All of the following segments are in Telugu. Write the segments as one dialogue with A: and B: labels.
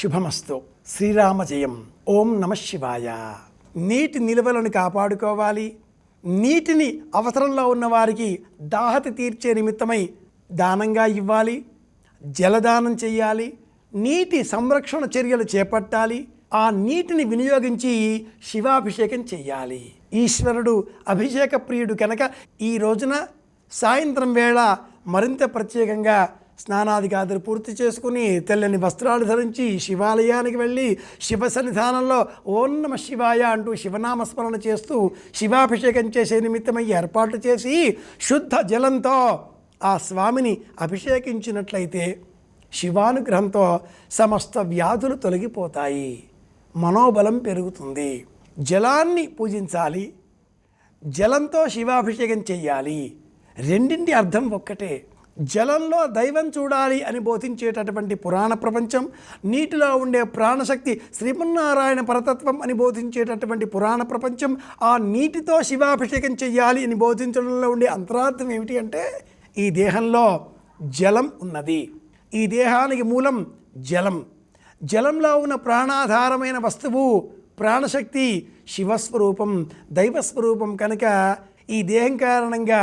A: శుభమస్తు. శ్రీరామ జయం. ఓం నమ శివాయ. నీటి నిల్వలను కాపాడుకోవాలి. నీటిని అవసరంలో ఉన్న వారికి దాహత తీర్చే నిమిత్తమై దానంగా ఇవ్వాలి. జలదానం చేయాలి. నీటి సంరక్షణ చర్యలు చేపట్టాలి. ఆ నీటిని వినియోగించి శివాభిషేకం చేయాలి. ఈశ్వరుడు అభిషేక ప్రియుడు కనుక ఈ రోజున సాయంత్రం వేళ మరింత ప్రత్యేకంగా స్నానాదిగాదులు పూర్తి చేసుకుని తెల్లని వస్త్రాలు ధరించి శివాలయానికి వెళ్ళి శివ సన్నిధానంలో ఓం నమ శివాయ అంటూ శివనామస్మరణ చేస్తూ శివాభిషేకం చేసే నిమిత్తమై ఏర్పాట్లు చేసి శుద్ధ జలంతో ఆ స్వామిని అభిషేకించినట్లయితే శివానుగ్రహంతో సమస్త వ్యాధులు తొలగిపోతాయి. మనోబలం పెరుగుతుంది. జలాన్ని పూజించాలి, జలంతో శివాభిషేకం చేయాలి. రెండింటి అర్థం ఒక్కటే. జలంలో దైవం చూడాలి అని బోధించేటటువంటి పురాణ ప్రపంచం, నీటిలో ఉండే ప్రాణశక్తి శ్రీమన్నారాయణ పరతత్వం అని బోధించేటటువంటి పురాణ ప్రపంచం, ఆ నీటితో శివాభిషేకం చెయ్యాలి అని బోధించడంలో ఉండే అంతరార్థం ఏమిటి అంటే, ఈ దేహంలో జలం ఉన్నది. ఈ దేహానికి మూలం జలం. జలంలో ఉన్న ప్రాణాధారమైన వస్తువు ప్రాణశక్తి శివస్వరూపం, దైవస్వరూపం కనుక ఈ దేహం కారణంగా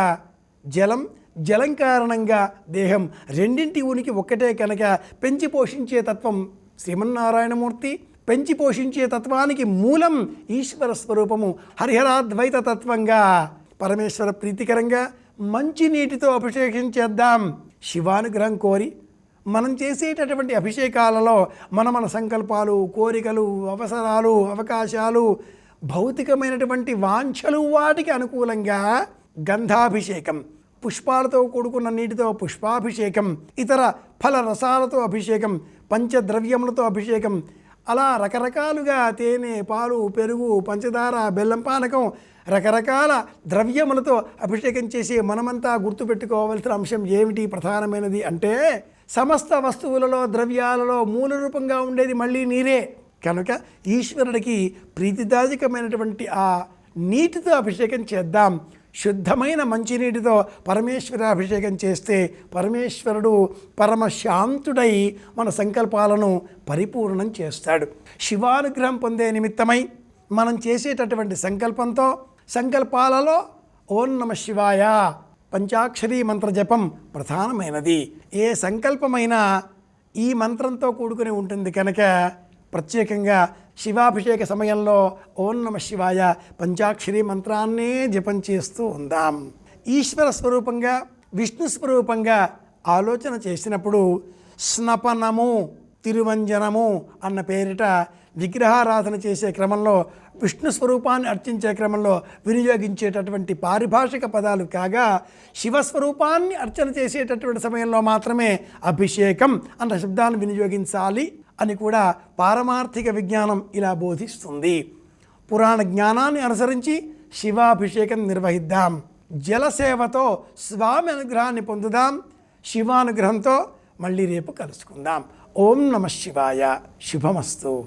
A: జలం, జలం కారణంగా దేహం, రెండింటి ఉనికి ఒక్కటే కనుక పెంచి పోషించే తత్వం శ్రీమన్నారాయణమూర్తి. పెంచి పోషించే తత్వానికి మూలం ఈశ్వర స్వరూపము. హరిహరాద్వైత తత్వంగా పరమేశ్వర ప్రీతికరంగా మంచి నీటితో అభిషేకం చేద్దాం. శివానుగ్రహం కోరి మనం చేసేటటువంటి అభిషేకాలలో మన సంకల్పాలు, కోరికలు, అవసరాలు, అవకాశాలు, భౌతికమైనటువంటి వాంఛలు వాటికి అనుకూలంగా గంధాభిషేకం, పుష్పాలతో కూడుకున్న నీటితో పుష్పాభిషేకం, ఇతర ఫల రసాలతో అభిషేకం, పంచద్రవ్యములతో అభిషేకం, అలా రకరకాలుగా తేనె, పాలు, పెరుగు, పంచదార, బెల్లం పానకం, రకరకాల ద్రవ్యములతో అభిషేకం చేసి మనమంతా గుర్తుపెట్టుకోవాల్సిన అంశం ఏమిటి ప్రధానమైనది అంటే, సమస్త వస్తువులలో, ద్రవ్యాలలో మూల రూపంగా ఉండేది మళ్ళీ నీరే కనుక ఈశ్వరుడికి ప్రీతిదాయకమైనటువంటి ఆ నీటితో అభిషేకం చేద్దాం. శుద్ధమైన మంచినీటితో పరమేశ్వర అభిషేకం చేస్తే పరమేశ్వరుడు పరమశాంతుడై మన సంకల్పాలను పరిపూర్ణం చేస్తాడు. శివానుగ్రహం పొందే నిమిత్తమై మనం చేసేటటువంటి సంకల్పంతో, సంకల్పాలలో ఓం నమ శివాయ పంచాక్షరీ మంత్ర జపం ప్రధానమైనది. ఏ సంకల్పమైనా ఈ మంత్రంతో కూడుకుని ఉంటుంది కనుక ప్రత్యేకంగా శివాభిషేక సమయంలో ఓం నమ శివాయ పంచాక్షరీ మంత్రాన్నే జపం చేస్తూ ఉందాం. ఈశ్వర స్వరూపంగా, విష్ణు స్వరూపంగా ఆలోచన చేసినప్పుడు స్నపనము, తిరువంజనము అన్న పేరిట విగ్రహారాధన చేసే క్రమంలో, విష్ణు స్వరూపాన్ని అర్చించే క్రమంలో వినియోగించేటటువంటి పారిభాషిక పదాలు కాగా, శివస్వరూపాన్ని అర్చన చేసేటటువంటి సమయంలో మాత్రమే అభిషేకం అన్న శబ్దాన్ని వినియోగించాలి అని కూడా పారమార్థిక విజ్ఞానం ఇలా బోధిస్తుంది. పురాణ జ్ఞానాన్ని అనుసరించి శివాభిషేకం నిర్వహిద్దాం. జలసేవతో స్వామి అనుగ్రహాన్ని పొందుదాం. శివానుగ్రహంతో మళ్ళీ రేపు కలుసుకుందాం. ఓం నమ శివాయ. శుభమస్తు.